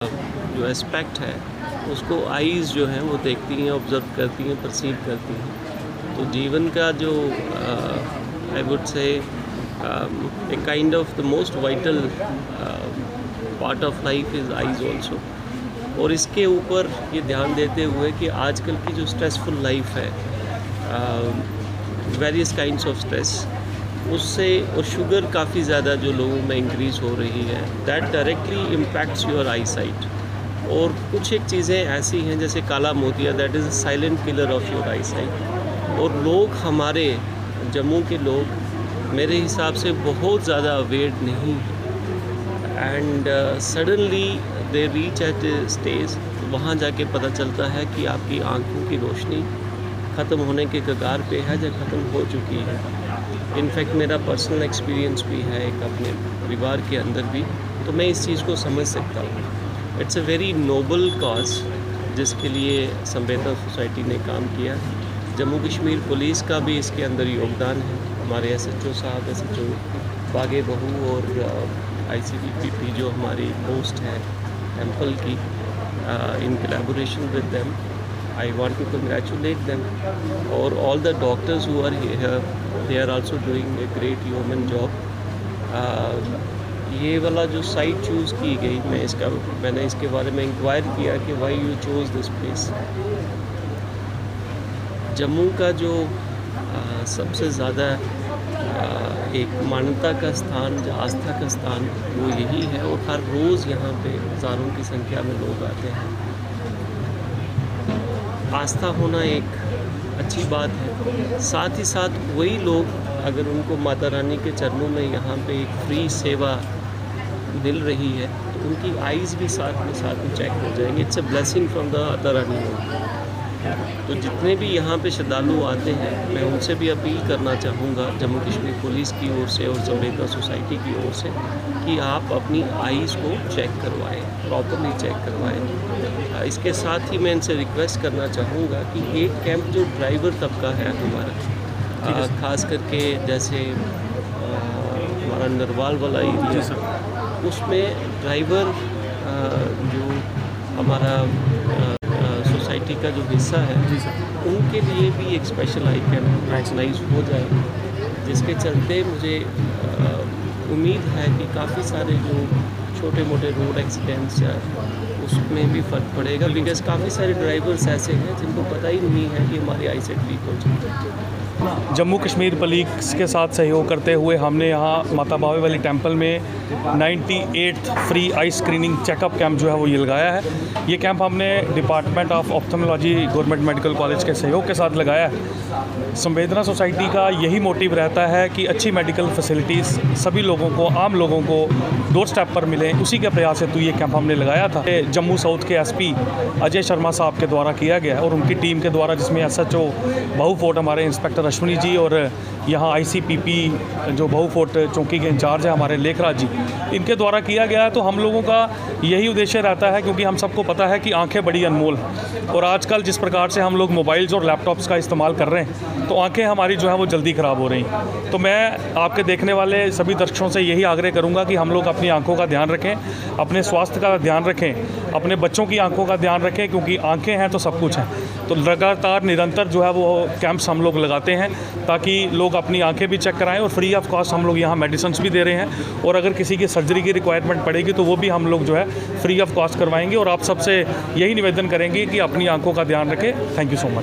जो एस्पेक्ट है उसको आईज़ जो हैं वो देखती हैं, ऑब्ज़र्व करती हैं, परसीव करती हैं। तो जीवन का जो I would say a kind of the most vital part of life is eyes also. और इसके ऊपर ये ध्यान देते हुए कि आजकल की जो स्ट्रेसफुल लाइफ है, वेरियस काइंड्स ऑफ स्ट्रेस, उससे और शुगर काफ़ी ज़्यादा जो लोगों में इंक्रीज़ हो रही है, that directly impacts your I site. और कुछ एक चीज़ें ऐसी हैं जैसे काला मोतिया, that is a silent killer of your I site. और लोग हमारे जम्मू के लोग मेरे हिसाब से बहुत ज़्यादा अवेयर नहीं हैं, and suddenly they reach at stage, वहाँ जाके पता चलता है कि आपकी आँखों की रोशनी ख़त्म होने के कगार पे है या ख़त्म हो चुकी है। इनफैक्ट मेरा पर्सनल एक्सपीरियंस भी है एक अपने परिवार के अंदर भी, तो मैं इस चीज़ को समझ सकता हूँ। It's a very noble cause जिसके लिए संवेदना सोसाइटी ने काम किया। जम्मू कश्मीर पुलिस का भी इसके अंदर योगदान है। हमारे SHO साहब, SHO बागे बहू और ICPP जो हमारी पोस्ट है टेम्पल की, in collaboration with them, I want to congratulate them, or all the doctors who are here, they are also doing a great human job. ये वाला जो साइट चूज़ की गई, मैंने इसके बारे में इंक्वायर किया कि why you chose this place। Jammu का जो सबसे ज़्यादा एक मान्यता का स्थान, आस्था का स्थान, वो यही है। और हर रोज़ यहाँ पे हज़ारों की संख्या में लोग आते हैं। आस्था होना एक अच्छी बात है, साथ ही साथ वही लोग अगर उनको माता रानी के चरणों में यहाँ पे एक फ्री सेवा मिल रही है तो उनकी आइज़ भी साथ में चेक हो जाएंगे। It's a blessing from the Mata Rani. तो जितने भी यहाँ पे श्रद्धालु आते हैं, मैं उनसे भी अपील करना चाहूँगा जम्मू कश्मीर पुलिस की ओर से और संवेदना सोसाइटी की ओर से कि आप अपनी आइज़ को चेक करवाएं, प्रॉपरली चेक करवाएं। इसके साथ ही मैं इनसे रिक्वेस्ट करना चाहूँगा कि एक कैंप जो ड्राइवर तबका है हमारा, ख़ास करके जैसे हमारा नरवाल वाला एरिया, उसमें ड्राइवर जो हमारा सोसाइटी का जो हिस्सा है, उनके लिए भी एक स्पेशल आई कैंप ऑर्गेनाइज हो जाए, जिसके चलते मुझे उम्मीद है कि काफ़ी सारे जो छोटे मोटे रोड एक्सीडेंट्स या उसमें भी फ़र्क पड़ेगा। बिकॉज काफ़ी सारे ड्राइवर्स ऐसे हैं जिनको पता ही नहीं है कि हमारी आई साइट वीक हो चुकी है। जम्मू कश्मीर पुलिस के साथ सहयोग करते हुए हमने यहाँ माता बावे वाली टेंपल में 98th free eye screening checkup camp जो है वो ये लगाया है। ये कैंप हमने department of ophthalmology government medical college के सहयोग के साथ लगाया है। संवेदना सोसाइटी का यही मोटिव रहता है कि अच्छी मेडिकल फैसिलिटीज़ सभी लोगों को, आम लोगों को डोर स्टेप पर मिलें। उसी के प्रयास हेतु ये कैंप हमने लगाया था। जम्मू साउथ के SP अजय शर्मा साहब के द्वारा किया गया और उनकी टीम के द्वारा, जिसमें SHO बहू फोर्ट हमारे इंस्पेक्टर अश्विनी जी और यहाँ ICPP जो बहू फोर्ट चौकी के इंचार्ज हैं हमारे लेखराज जी, इनके द्वारा किया गया है। तो हम लोगों का यही उद्देश्य रहता है, क्योंकि हम सबको पता है कि आंखें बड़ी अनमोल हैं और आजकल जिस प्रकार से हम लोग मोबाइल्स और लैपटॉप्स का इस्तेमाल कर रहे हैं, तो आंखें हमारी जो है वो जल्दी ख़राब हो रही हैं। तो मैं आपके देखने वाले सभी दर्शकों से यही आग्रह करूँगा कि हम लोग अपनी आंखों का ध्यान रखें, अपने स्वास्थ्य का ध्यान रखें, अपने बच्चों की आंखों का ध्यान रखें, क्योंकि आंखें हैं तो सब कुछ है। तो लगातार निरंतर जो है वो कैंप्स हम लोग लगाते हैं ताकि लोग अपनी आंखें भी चेक कराएं और फ्री ऑफ कॉस्ट हम लोग यहाँ मेडिसिन्स भी दे रहे हैं। और अगर किसी की सर्जरी की रिक्वायरमेंट पड़ेगी तो वो भी हम लोग जो है फ्री ऑफ कॉस्ट करवाएंगे। और आप सबसे यही निवेदन करेंगे कि अपनी आंखों का ध्यान रखें। Thank you so much.